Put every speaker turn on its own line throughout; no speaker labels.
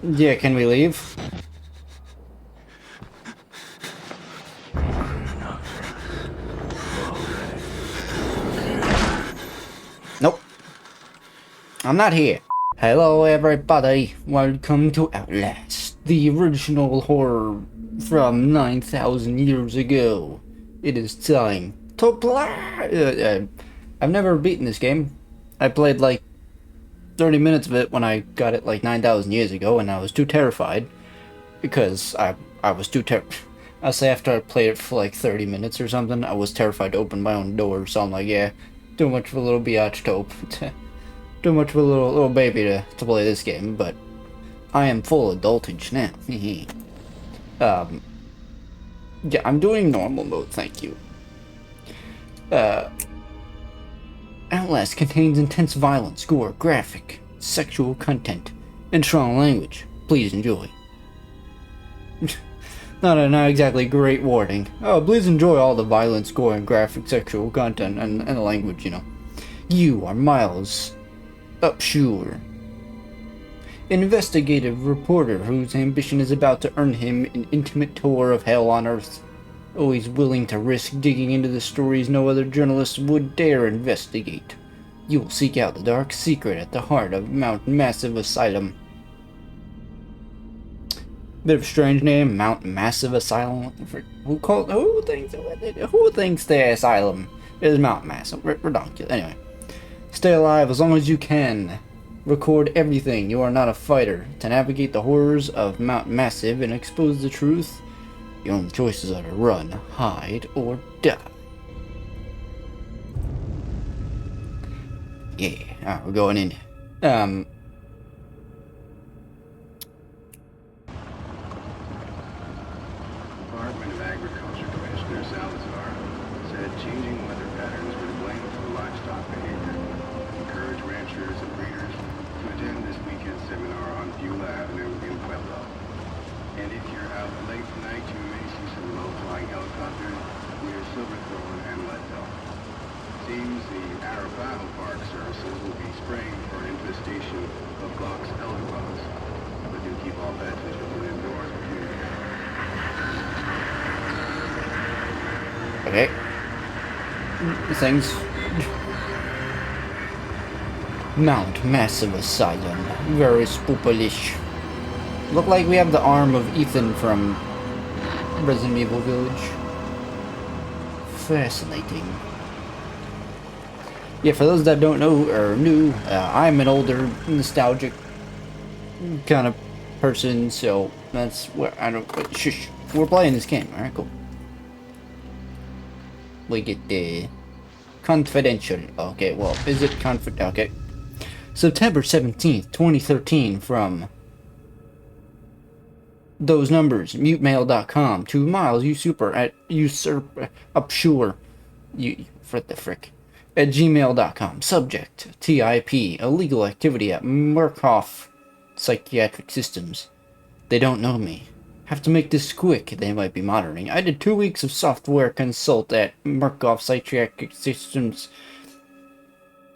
Yeah, can we leave? Nope. I'm not here. Hello everybody, welcome to Outlast, the original horror from 9,000 years ago. It is time to play! I've never beaten this game. I played like 30 minutes of it when I got it like 9,000 years ago, and I was too terrified. Because I was too I say after I played it for like 30 minutes or something, I was terrified to open my own door, so I'm like, yeah, too much of a little biatch to too much of a little baby to play this game, but I am full adultage now. Yeah, I'm doing normal mode, thank you. Outlast contains intense violence, gore, graphic, sexual content, and strong language. Please enjoy. Not exactly great warning. Oh, please enjoy all the violence, gore, and graphic sexual content and the language, you know. You are Miles Upshur, an investigative reporter whose ambition is about to earn him an intimate tour of hell on Earth. Always willing to risk digging into the stories no other journalist would dare investigate. You will seek out the dark secret at the heart of Mount Massive Asylum. Bit of a strange name, Mount Massive Asylum. Who thinks the asylum is Mount Massive? Ridiculous. Anyway, stay alive as long as you can. Record everything. You are not a fighter. To navigate the horrors of Mount Massive and expose the truth, your only choices are to run, hide, or die. Yeah, alright, we're going in.
Department of Agriculture Commissioner Salazar said changing weather patterns were to blame for livestock behavior. Encourage ranchers and breeders to attend this weekend seminar on Beulah Avenue in Pueblo. And if you're out late tonight, you may see some low-flying helicopters near Silverthorne and Leadville. Seems the Arapaho Park services will be spraying for an infestation of box elder bugs. But do keep all pets and children indoors if you can.
Okay. Things. Mount Massive Asylum. Very spoopalish. Look like we have the arm of Ethan from Resident Evil Village. Fascinating. Yeah, for those that don't know or new, I'm an older, nostalgic kind of person, so that's where I don't. But shush, we're playing this game. All right, cool. We get the confidential. Okay, well, is it confidential? Okay. September 17th, 2013, from those numbers, mutemail.com to Miles Upshur, you for the frick, at gmail.com. Subject, TIP, illegal activity at Murkoff Psychiatric Systems. They don't know me. Have to make this quick, they might be monitoring. I did 2 weeks of software consult at Murkoff Psychiatric Systems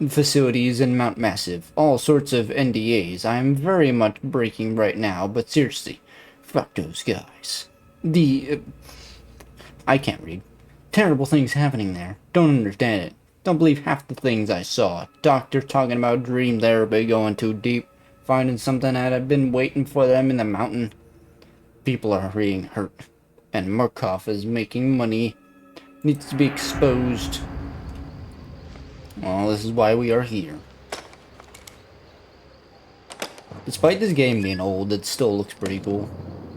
facilities in Mount Massive. All sorts of NDAs. I'm very much breaking right now, but seriously, fuck those guys. I can't read. Terrible things happening there. Don't understand it. Don't believe half the things I saw. Doctor talking about dream therapy going too deep. Finding something that had been waiting for them in the mountain. People are being hurt, and Murkoff is making money. Needs to be exposed. Well, this is why we are here. Despite this game being old, it still looks pretty cool.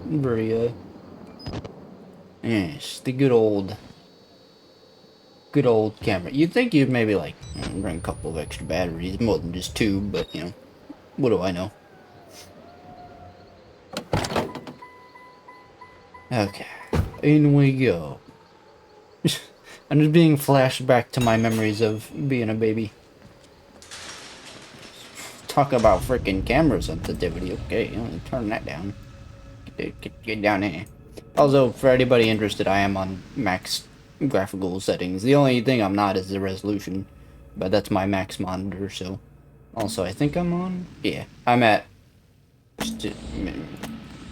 Very, yes, the good old camera. You'd think you'd maybe, like, bring a couple of extra batteries, more than just two, but, you know, what do I know? Okay, in we go. I'm just being flashed back to my memories of being a baby. Talk about freaking camera sensitivity. Okay, turn that down. Get down here. Also, for anybody interested, I am on max graphical settings. The only thing I'm not is the resolution, but that's my max monitor, so. Also, I think I'm on? Yeah, I'm at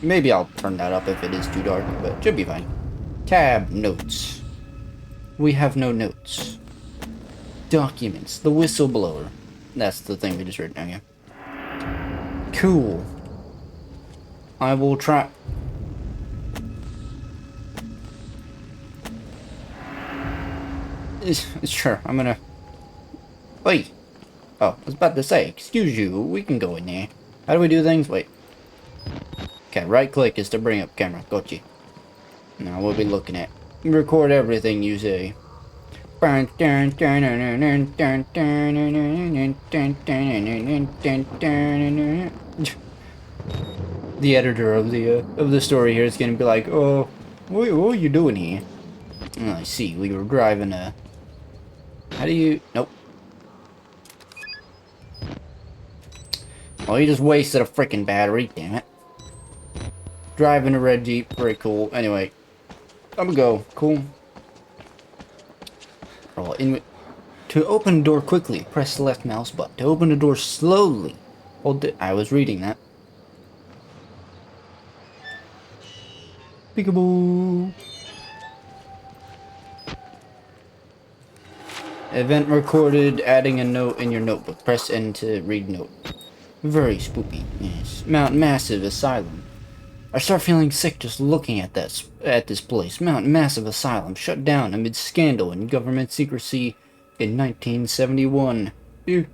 Maybe I'll turn that up if it is too dark, but it should be fine. Tab, notes. We have no notes. Documents, the whistleblower. That's the thing we just read down here. Cool. I will try. Sure, I'm gonna. Wait. Oh, I was about to say, excuse you, we can go in there. How do we do things? Wait. Okay, right click is to bring up camera. Gotcha. Now we'll be looking at. Record everything you say. The editor of the story here is gonna be like, oh, what are you doing here? Oh, I see. We were driving a. How do you? Nope. Oh, you just wasted a freaking battery. Damn it. Driving a red Jeep. Very cool. Anyway, I'm gonna go. Cool. Roll in. To open the door quickly, press the left mouse button. To open the door slowly, hold it. I was reading that. Peekaboo. Event recorded. Adding a note in your notebook. Press N to read note. Very spooky. Yes. Mount Massive Asylum. I start feeling sick just looking at this place. Mount Massive Asylum shut down amid scandal and government secrecy in 1971. Ew.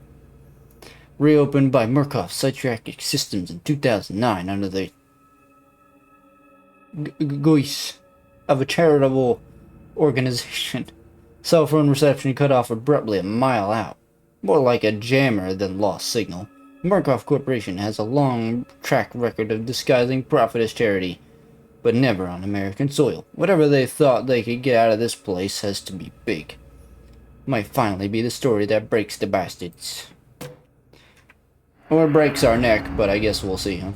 Reopened by Murkoff Psychiatric Systems in 2009 under the guise of a charitable organization. Cell phone reception cut off abruptly a mile out. More like a jammer than lost signal. Murkoff Corporation has a long track record of disguising profit as charity, but never on American soil. Whatever they thought they could get out of this place has to be big. Might finally be the story that breaks the bastards. Or breaks our neck, but I guess we'll see, huh?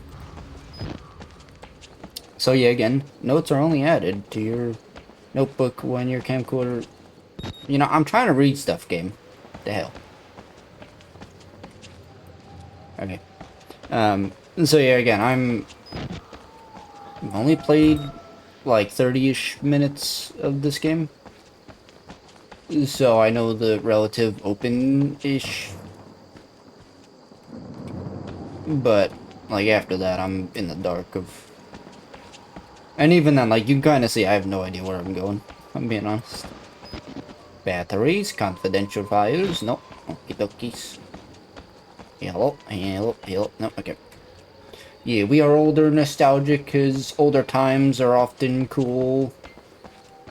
So yeah, again, notes are only added to your notebook when your camcorder... You know, I'm trying to read stuff, game. The hell. Okay. So yeah, again, I've only played like 30-ish minutes of this game. So I know the relative open-ish. But, like, after that, I'm in the dark of... And even then, like, you can kind of see I have no idea where I'm going. I'm being honest. Batteries, confidential files, nope. Okie dokies. Hello, hello, hello, no, okay. Yeah, we are older, nostalgic, because older times are often cool.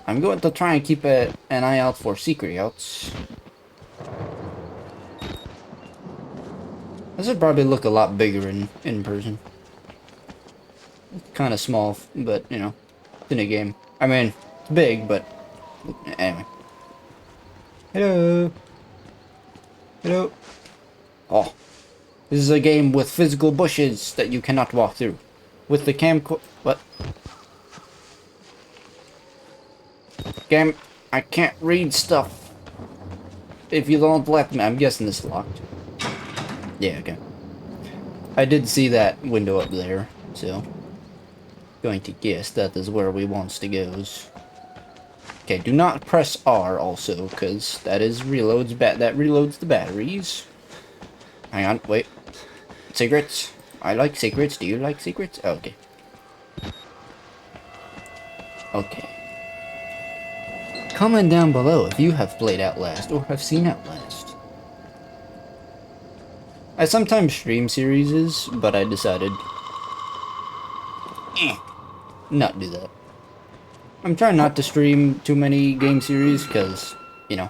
I'm going to try and keep an eye out for secret outs. This would probably look a lot bigger in person. Kind of small, but, you know, it's in a game. I mean, it's big, but anyway. Hello. Hello. Oh. This is a game with physical bushes that you cannot walk through. With the what? Game, I can't read stuff. If you don't let me, I'm guessing this is locked. Yeah, okay. I did see that window up there, so going to guess that is where we wants to go. Okay, do not press R also, because that reloads the batteries. Hang on, wait. Secrets. I like secrets. Do you like secrets? Oh, okay. Okay. Comment down below if you have played Outlast or have seen Outlast. I sometimes stream series, but I decided not do that. I'm trying not to stream too many game series because, you know,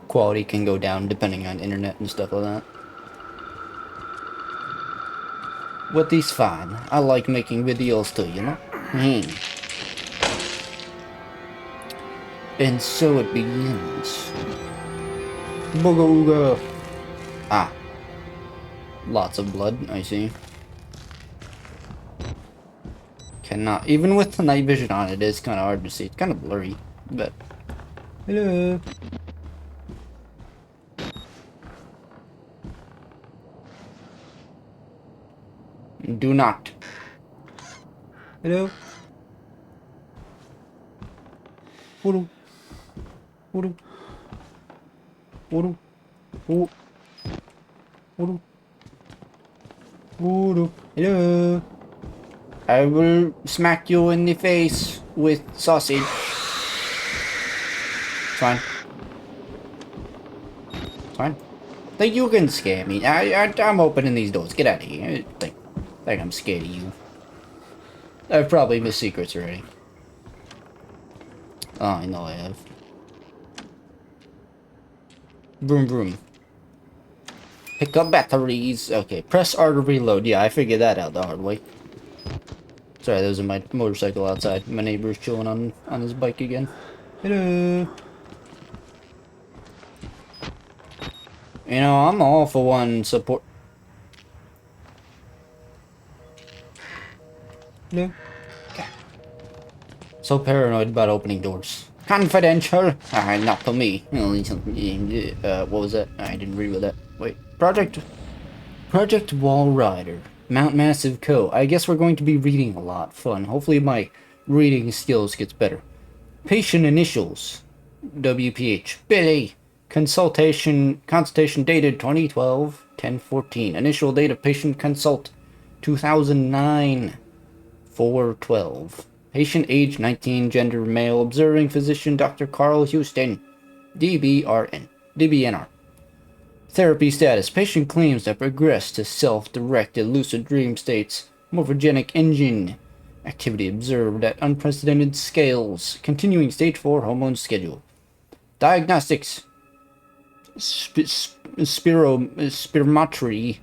quality can go down depending on internet and stuff like that. What is fun? I like making videos too, you know? And so it begins. Booga ooga. Ah. Lots of blood, I see. Cannot, even with the night vision on, it is kind of hard to see. It's kind of blurry, but... Hello. Do not. Hello? Hello? Hello? Hello? Hello? Hello? Hello? Hello? I will smack you in the face with sausage. Fine. Fine. Think you can scare me. I'm opening these doors. Get out of here. Think I'm scared of you. I've probably missed secrets already. Oh, I know I have. Vroom vroom. Pick up batteries. Okay, press R to reload. Yeah, I figured that out the hard way. Sorry, those are my motorcycle outside. My neighbor's chilling on his bike again. Hello. You know, I'm all for one support. Hello. Okay. So paranoid about opening doors. Confidential. Not to me. What was that? I didn't read with that. Wait. Project Wall Rider. Mount Massive Co. I guess we're going to be reading a lot. Fun. Hopefully my reading skills gets better. Patient initials. WPH. Billy. Consultation dated 2012. 10/14. Initial date of patient consult. 2009. 4/12. Patient age 19. Gender male. Observing physician Dr. Carl Houston. DBNR. Therapy status. Patient claims to progress to self-directed lucid dream states. Morphogenic engine. Activity observed at unprecedented scales. Continuing stage 4 hormone schedule. Diagnostics. Spirometry.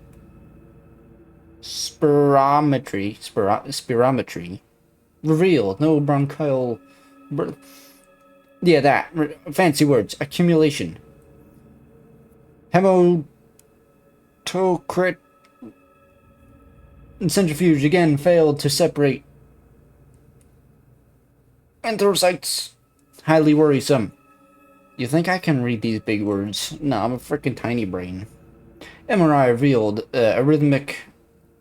Revealed. No bronchial. Yeah, that. Fancy words. Accumulation. Hematocrit centrifuge again failed to separate enterocytes. Highly worrisome. You think I can read these big words? No, I'm a freaking tiny brain. MRI revealed arrhythmic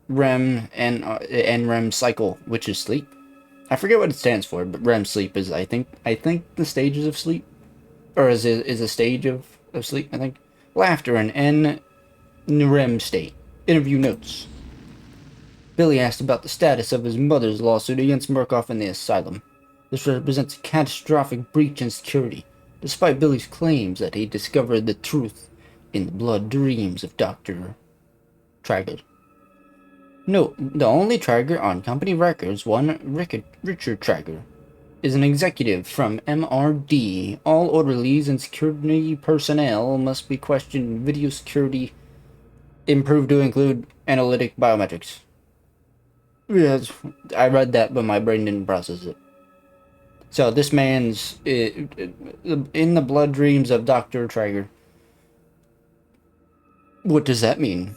REM and NREM cycle, which is sleep. I forget what it stands for, but REM sleep is I think the stages of sleep, or is a stage of sleep. I think. Laughter and NREM state. Interview notes. Billy asked about the status of his mother's lawsuit against Murkoff in the asylum. This represents a catastrophic breach in security, despite Billy's claims that he discovered the truth in the blood dreams of Dr. Traeger. Note, the only Traeger on company records, one Richard Traeger, is an executive from MRD. All orderlies and security personnel must be questioned. Video security improved to include analytic biometrics. Yes, I read that, but my brain didn't process it. So this man's in the blood dreams of Dr. Traeger. What does that mean?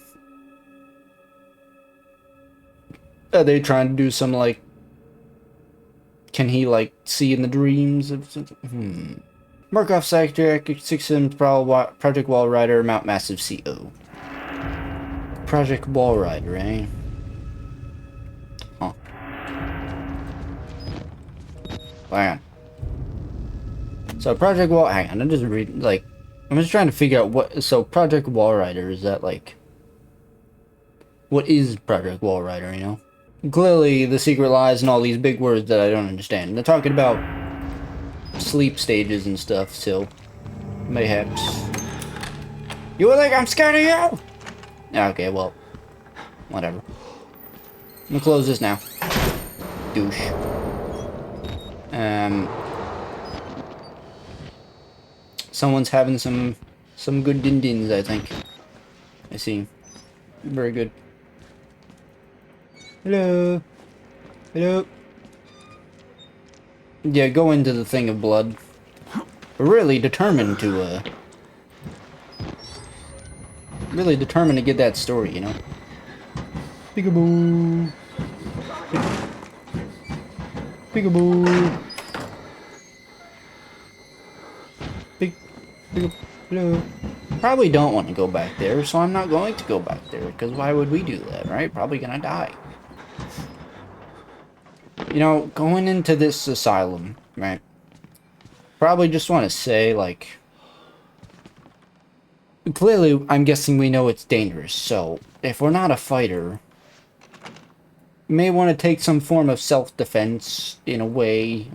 Are they trying to do some, like, can he, like, see in the dreams of something? Murkoff Sector, 6 Project Wall Rider, Mount Massive CO. Project Wall Rider, eh? Huh. Hang on. So Project Wall, hang on, I'm just reading, like, I'm just trying to figure out what, so Project Wall Rider, is that, like, what is Project Wall Rider, you know? Clearly, the secret lies in all these big words that I don't understand. They're talking about sleep stages and stuff, so mayhaps. You think I'm scared of you? Okay, well, whatever. I'm gonna close this now. Douche. Someone's having some good din-dins, I think. I see. Very good. Hello. Hello. Yeah, go into the thing of blood. Really determined to get that story, you know. Peekaboo. Peekaboo. Hello. Probably don't want to go back there, so I'm not going to go back there, because why would we do that, right? Probably gonna die. You know, going into this asylum, right? Probably just want to say, like, clearly, I'm guessing we know it's dangerous, so if we're not a fighter, you may want to take some form of self-defense in a way.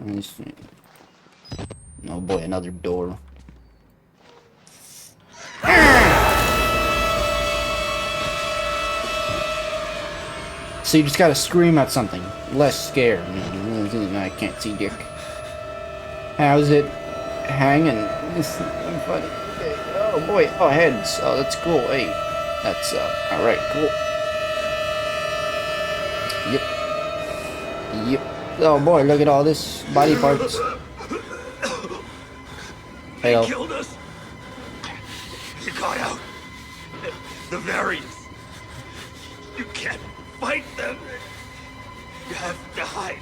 Oh boy, another door. So you just gotta scream at something. Less scared. I can't see dick. How's it hanging? Funny. Oh boy, oh heads. Oh, that's cool. Hey, that's alright, cool. Yep. Yep. Oh boy, look at all this body parts.
They killed us. You got out. The variants. You can't fight them. You have to hide.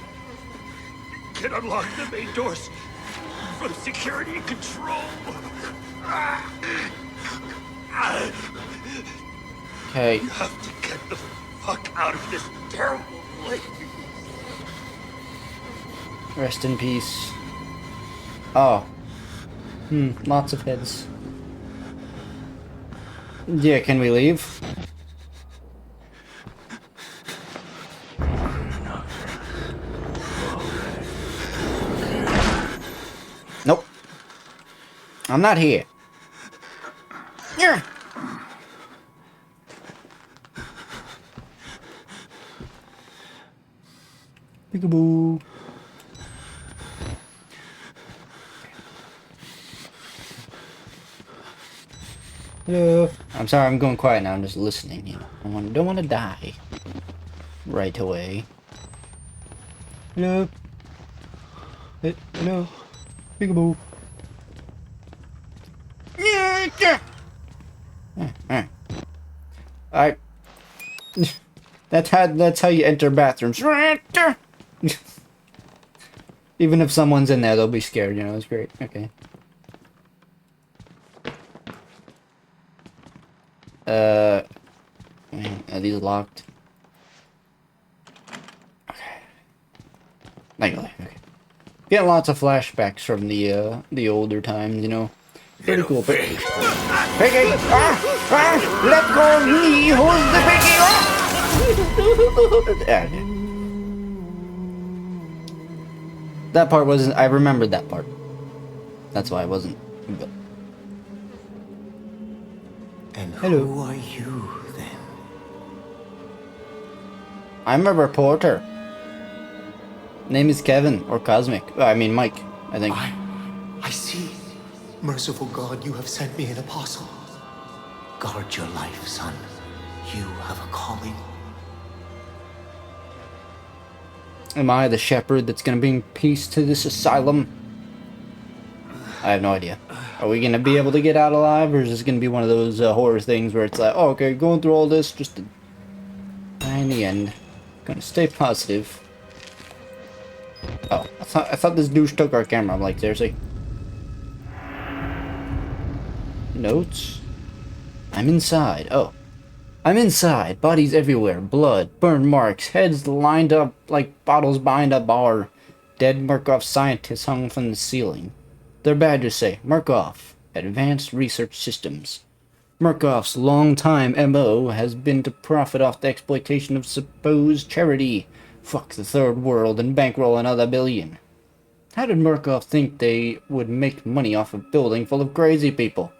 You can unlock the main doors from security control.
Okay.
You have to get the fuck out of this terrible place.
Rest in peace. Oh. Lots of heads. Yeah, can we leave? Nope. I'm not here. Yeah. Peekaboo. Hello. I'm sorry, I'm going quiet now. I'm just listening, you know. I don't want to die right away. Hello. Hello. Peekaboo. I. That's how you enter bathrooms. Even if someone's in there, they'll be scared. You know, it's great. Okay. Are these locked? Okay. Okay. Getting lots of flashbacks from the older times, you know. Pretty cool. Piggy! Let go of me! Who's the piggy? That part wasn't. I remembered that part. That's why I wasn't. But.
And
hello.
Who are you then?
I'm a reporter. Name is Kevin or Cosmic. I mean Mike. I think.
I see. Merciful God, you have sent me an apostle. Guard your life, son. You have a calling.
Am I the shepherd that's gonna bring peace to this asylum? I have no idea. Are we gonna be able to get out alive, or is this gonna be one of those horror things where it's like, oh, okay, going through all this just to die in the end? Gonna stay positive. Oh, I thought this douche took our camera. I'm like, seriously? Notes? I'm inside. Oh. I'm inside. Bodies everywhere. Blood. Burn marks. Heads lined up like bottles behind a bar. Dead Murkoff scientists hung from the ceiling. Their badges say, Murkoff, Advanced Research Systems. Murkoff's long-time M.O. has been to profit off the exploitation of supposed charity. Fuck the third world and bankroll another billion. How did Murkoff think they would make money off a building full of crazy people?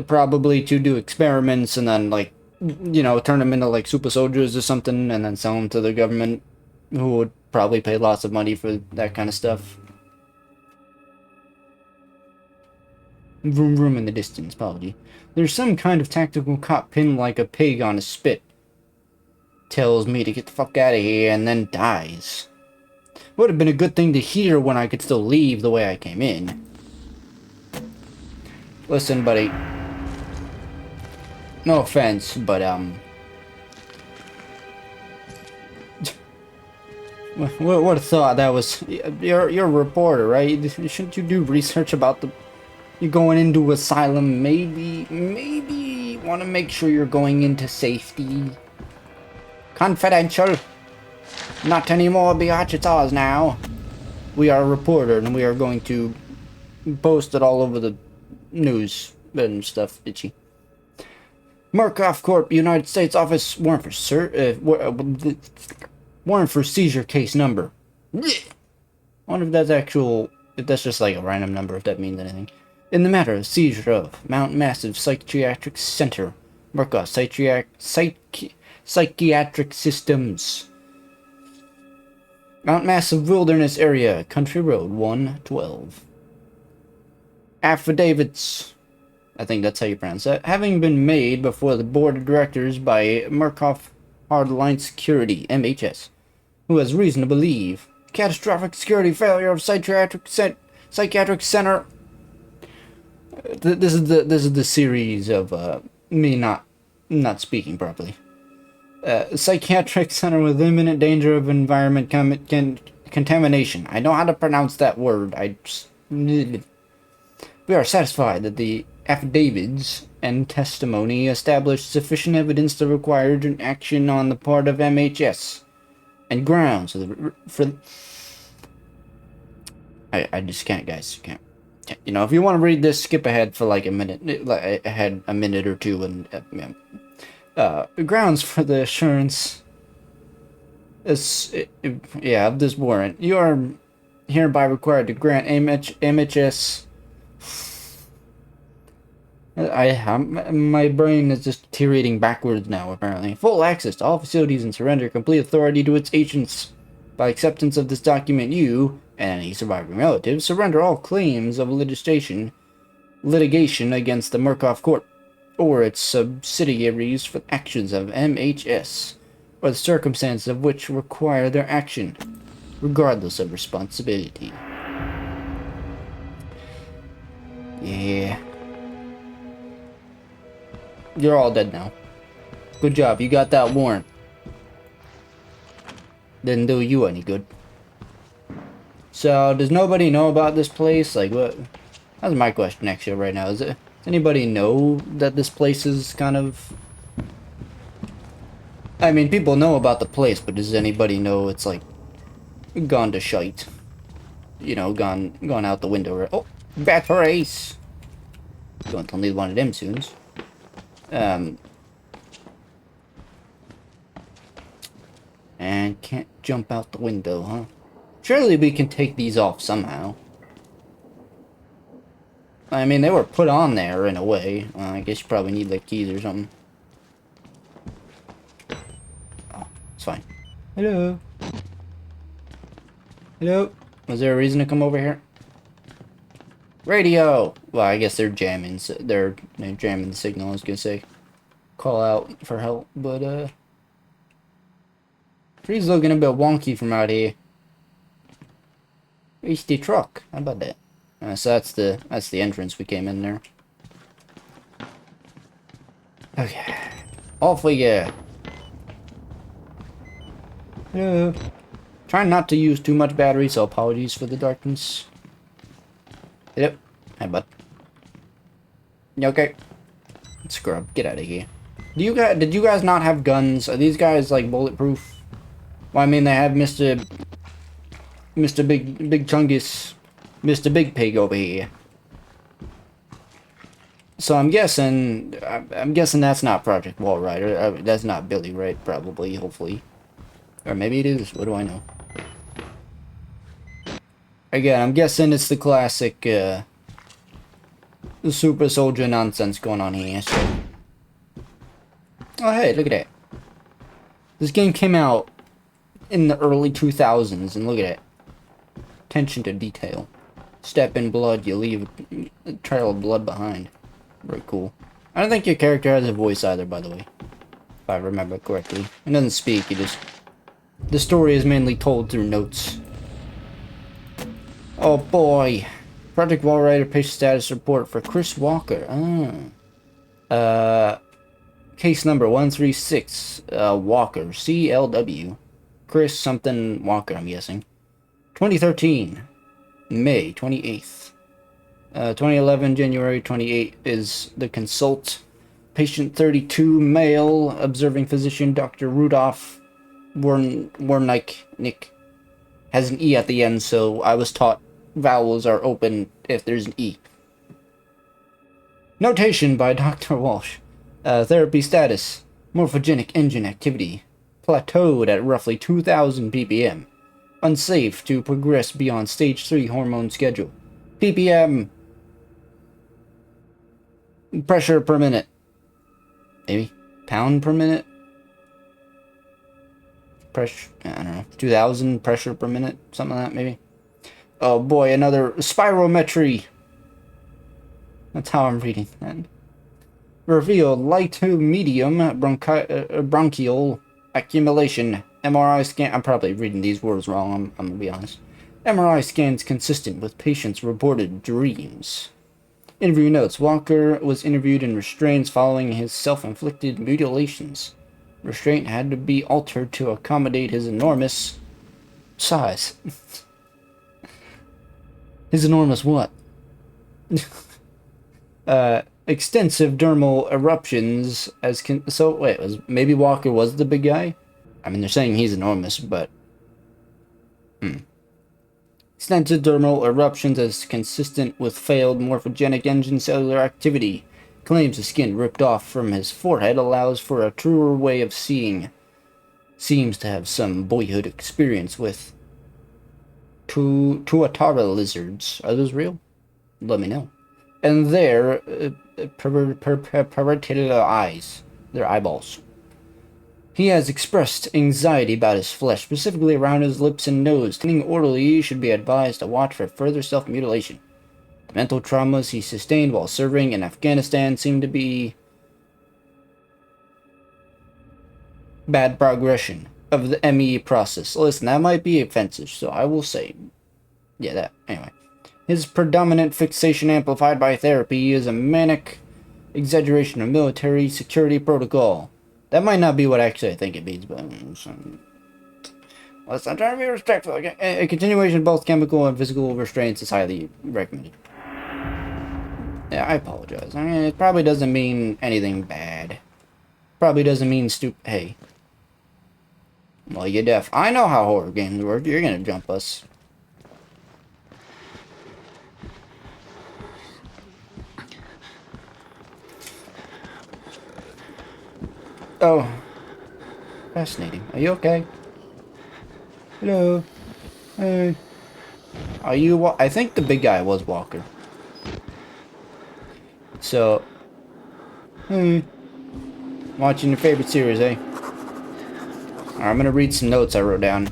Probably to do experiments and then, like, you know, turn them into, like, super soldiers or something and then sell them to the government, who would probably pay lots of money for that kind of stuff. Vroom vroom in the distance, apology. There's some kind of tactical cop pinned like a pig on a spit. Tells me to get the fuck out of here and then dies. Would have been a good thing to hear when I could still leave the way I came in. Listen, buddy. No offense, but, What a thought that was. You're a reporter, right? Shouldn't you do research about you're going into asylum? Maybe want to make sure you're going into safety. Confidential. Not anymore, biatch, it's ours now. We are a reporter, and we are going to post it all over the news and stuff, itchy. Markov Corp. United States Office warrant for warrant for seizure case number. I wonder if that's if that's just like a random number, if that means anything. In the matter of seizure of Mount Massive Psychiatric Center, Markov Psychiatric Systems. Mount Massive Wilderness Area, Country Road 112. Affidavits, I think that's how you pronounce that, having been made before the board of directors by Markov Hardline Security, MHS, who has reason to believe catastrophic security failure of psychiatric center. This is the series of me not speaking properly. Psychiatric center with imminent danger of environment contamination. I know how to pronounce that word. We are satisfied that the affidavits and testimony established sufficient evidence to require urgent action on the part of MHS and grounds for. I just can't, guys. Can't. You know, if you want to read this, skip ahead for like a minute, a minute or two, and grounds for the assurance of this warrant. You are hereby required to grant MHS. My brain is just deteriorating backwards now, apparently. Full access to all facilities and surrender complete authority to its agents. By acceptance of this document, you, and any surviving relatives, surrender all claims of litigation against the Markov Corp. Or its subsidiaries for actions of MHS, or the circumstances of which require their action, regardless of responsibility. Yeah. You're all dead now. Good job, you got that warrant. Didn't do you any good. So, does nobody know about this place? Like, what? That's my question actually right now. Does anybody know that this place is kind of... I mean, people know about the place, but does anybody know it's like gone to shite? You know, gone out the window. Right? Oh, batteries! Don't tell me one of them soon. And can't jump out the window, huh? Surely we can take these off somehow. I mean, they were put on there in a way. I guess you probably need like keys or something. Oh, it's fine. Hello. Hello. Was there a reason to come over here? Radio. Well, I guess they're jamming. They're jamming the signal. I was gonna say, call out for help, but tree's looking a bit wonky from out here. It's the truck. How about that? So that's the entrance we came in there. Okay, off we go. Hello. Trying not to use too much battery, so apologies for the darkness. Yep. Hi, bud. You okay? Scrub, get out of here. Did you guys not have guns? Are these guys like bulletproof? Well, I mean, they have Mr. Big Chungus, Mr. Big Pig over here. So I'm guessing that's not Project Wall Rider. That's not Billy, right? Probably, hopefully. Or maybe it is. What do I know? Again, I'm guessing it's the classic, the super soldier nonsense going on here, so. Oh, hey, look at that. This game came out in the early 2000s, and look at it. Attention to detail. Step in blood, you leave a trail of blood behind. Very cool. I don't think your character has a voice either, by the way. If I remember correctly. It doesn't speak, the story is mainly told through notes. Oh boy. Project Wall Rider patient status report for Chris Walker. Case number 136. Walker. CLW. Chris something Walker, I'm guessing. 2013. May 28th. 2011, January 28th is the consult. Patient 32, male, observing physician, Dr. Rudolph Nick has an E at the end, so I was taught vowels are open if there's an E. Notation by Dr. Walsh. Therapy status. Morphogenic engine activity. Plateaued at roughly 2,000 ppm. Unsafe to progress beyond stage 3 hormone schedule. ppm. Pressure per minute. Maybe? Pound per minute? Pressure, I don't know. 2,000 pressure per minute? Something like that, maybe? Oh boy, another spirometry. That's how I'm reading that. Revealed light to medium bronchial accumulation. MRI scan. I'm probably reading these words wrong, I'm gonna be honest. MRI scans consistent with patients' reported dreams. Interview notes. Walker was interviewed in restraints following his self-inflicted mutilations. Restraint had to be altered to accommodate his enormous size. His enormous what? Extensive dermal eruptions as so wait, maybe Walker was the big guy? I mean, they're saying he's enormous, but extensive dermal eruptions as consistent with failed morphogenic engine cellular activity. Claims the skin ripped off from his forehead allows for a truer way of seeing. Seems to have some boyhood experience with tuatara lizards. Are those real? Let me know. And their parietal eyes. Their eyeballs. He has expressed anxiety about his flesh, specifically around his lips and nose. Any orderly should be advised to watch for further self-mutilation. The mental traumas he sustained while serving in Afghanistan seem to be bad progression of the ME process. Listen, that might be offensive, so I will say, yeah, that, anyway. His predominant fixation amplified by therapy is a manic exaggeration of military security protocol. That might not be what actually I think it means, but listen, I'm trying to be respectful. Okay? A continuation of both chemical and physical restraints is highly recommended. Yeah, I apologize. I mean, it probably doesn't mean anything bad. Probably doesn't mean Hey. Well, you're deaf. I know how horror games work. You're gonna jump us. Oh. Fascinating. Are you okay? Hello. Hey. Are you I think the big guy was Walker. So. Hey. Watching your favorite series, eh? Alright, I'm gonna read some notes I wrote down.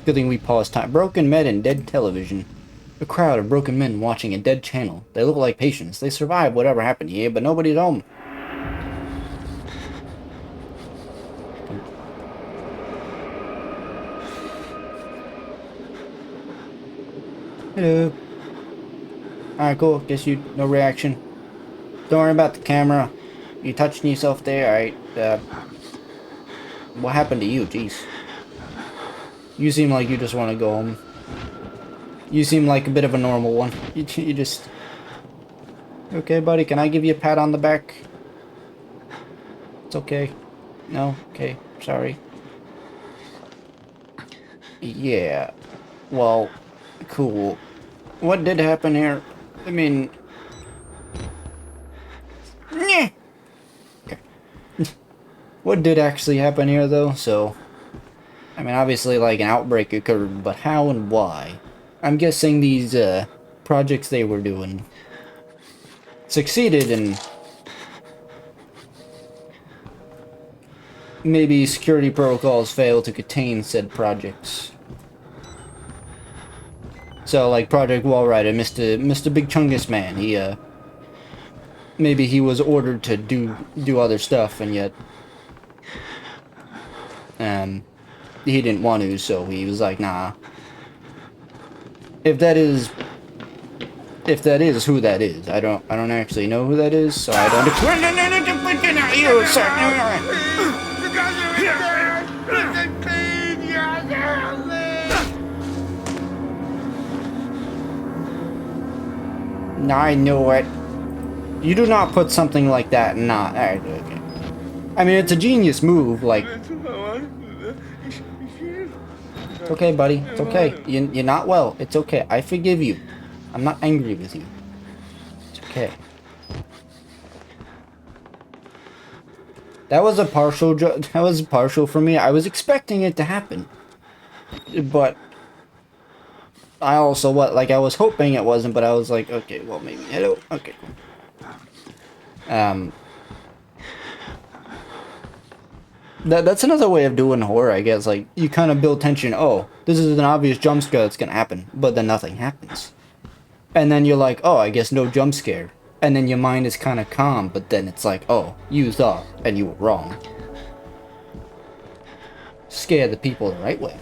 Good thing we paused time. Broken men and dead television. A crowd of broken men watching a dead channel. They look like patients. They survived whatever happened here, but nobody's home. Hello. Alright, cool. Guess no reaction. Don't worry about the camera. You touching yourself there? Alright, what happened to you? Jeez. You seem like you just want to go home. You seem like a bit of a normal one. You just... Okay, buddy, can I give you a pat on the back? It's okay. No? Okay, sorry. Yeah. Well, cool. What did happen here? I mean... Okay. What did actually happen here, though? So... I mean, obviously, like, an outbreak occurred, but how and why? I'm guessing these, projects they were doing succeeded in... Maybe security protocols failed to contain said projects. So, like, Project Walrider, Mr. Big Chungus Man, he, maybe he was ordered to do other stuff, and yet, he didn't want to, so he was like, nah. If that is who that is, I don't actually know who that is, so I don't. I know it. You do not put something like that in not. Okay. I mean, it's a genius move, like. It's okay, buddy. It's okay. You're not well. It's okay. I forgive you. I'm not angry with you. It's okay. That was a partial for me. I was expecting it to happen. But I also I was hoping it wasn't, but I was like, okay, well maybe. Hello. Okay, cool. That's another way of doing horror, I guess. Like, you kind of build tension. Oh, this is an obvious jump scare that's gonna happen, but then nothing happens. And then you're like, oh, I guess no jump scare. And then your mind is kind of calm, but then it's like, oh, you thought, and you were wrong. Scare the people the right way.